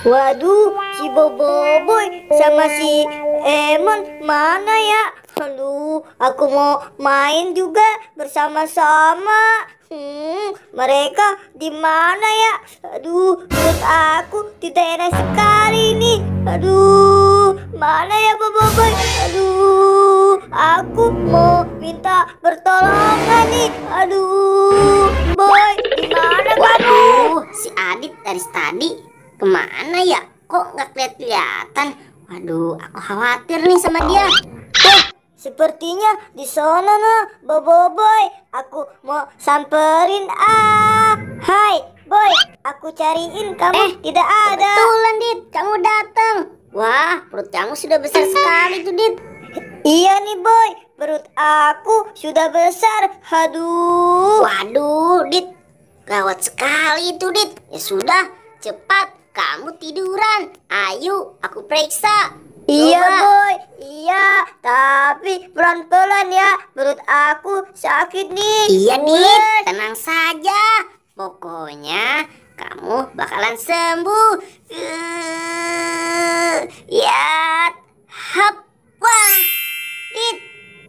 Waduh, si Boboiboy sama si Emon mana ya? Aduh, aku mau main juga bersama-sama. Mereka di mana ya? Aduh, perut aku tidak enak sekali nih. Aduh, mana ya Boboiboy? Aduh, aku mau minta pertolongan nih. Aduh, Boy, di mana kamu? Waduh, si Adit dari tadi kemana ya? Kok nggak kelihatan? Waduh, aku khawatir nih sama dia. Sepertinya di sana nah, Boboiboy. Aku mau samperin. Hai, Boy. Aku cariin kamu tidak ada. Kebetulan, Dit, kamu datang. Wah, perut kamu sudah besar sekali tuh, Dit. Iya nih, Boy. Perut aku sudah besar. Aduh. Waduh, Dit. Gawat sekali itu, Dit. Ya sudah, cepat kamu tiduran. Ayo, aku periksa. Iya, Coba. Boy. Iya, tapi pelan-pelan ya. Perut aku sakit nih. Iya, Dit. Tenang saja. Pokoknya kamu bakalan sembuh. Ya, hap. Wah, Dit,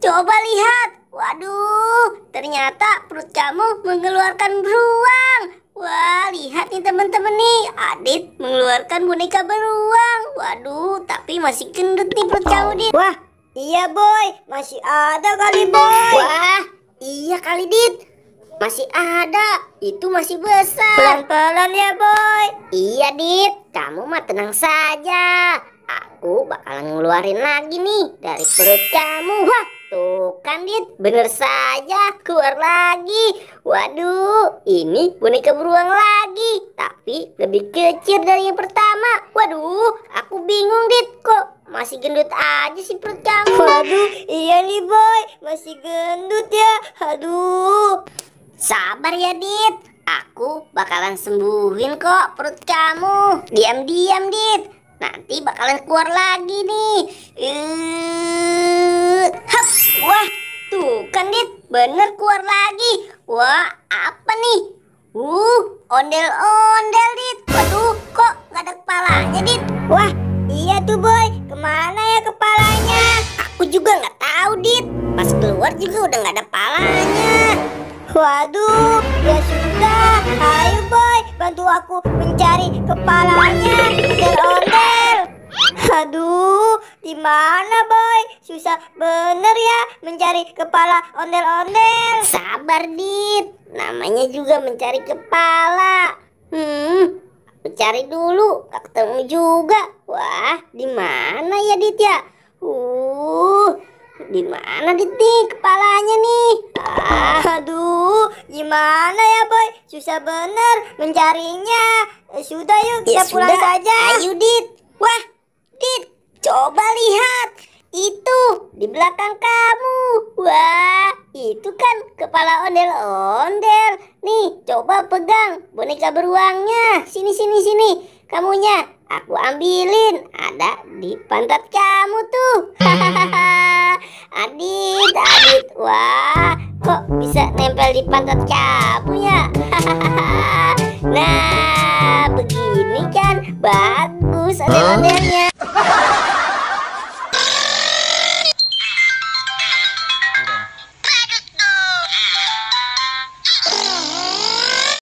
coba lihat. Waduh, ternyata perut kamu mengeluarkan beruang. Wah, lihat nih teman-teman nih, Adit mengeluarkan boneka beruang. Waduh, tapi masih gendut nih perut kamu, Dit. Wah, iya, Boy. Masih ada kali, Boy. Wah, iya kali, Dit. Masih ada, itu masih besar. Pelan-pelan ya, Boy. Iya, Dit, kamu mah tenang saja. Aku bakalan ngeluarin lagi nih dari perut kamu. Wah, tuh kan, Dit, bener saja keluar lagi. Waduh, ini boneka beruang lagi, tapi lebih kecil dari yang pertama. Waduh, aku bingung, Dit, kok masih gendut aja sih perut kamu. Waduh, iya nih, Boy. Masih gendut ya. Aduh. Sabar ya, Dit. Aku bakalan sembuhin kok perut kamu. Diam-diam, Dit. Nanti bakalan keluar lagi nih. Hap. Wah, tuh kan, Dit. Bener keluar lagi. Wah, apa nih? Ondel-ondel, Dit. Waduh, kok gak ada kepalanya, Dit? Wah, iya tuh, Boy. Kemana ya kepalanya? Aku juga nggak tahu, Dit. Pas keluar juga udah nggak ada palanya. Waduh, ya sudah. Ayo, Boy, bantu aku mencari kepalanya. Ondel-ondel. Aduh, di mana, Boy? Susah bener ya mencari kepala ondel-ondel. Sabar, Dit. Namanya juga mencari kepala. Cari dulu, gak ketemu juga. Wah, di mana ya, Dit ya? Di mana, Dit nih kepalanya nih? Aduh, gimana ya, Boy? Susah bener mencarinya. Sudah yuk, kita pulang saja. Ayo, Dit. Wah, Dit, coba lihat. Itu di belakang kamu. Wah, itu kan kepala ondel-ondel. Nih, coba pegang boneka beruangnya. Sini, sini, sini. Kamunya aku ambilin. Ada di pantat kamu tuh. Adit, Adit. Wah, kok bisa nempel di pantat kamu ya? Nah, begini kan bagus ondel-ondelnya.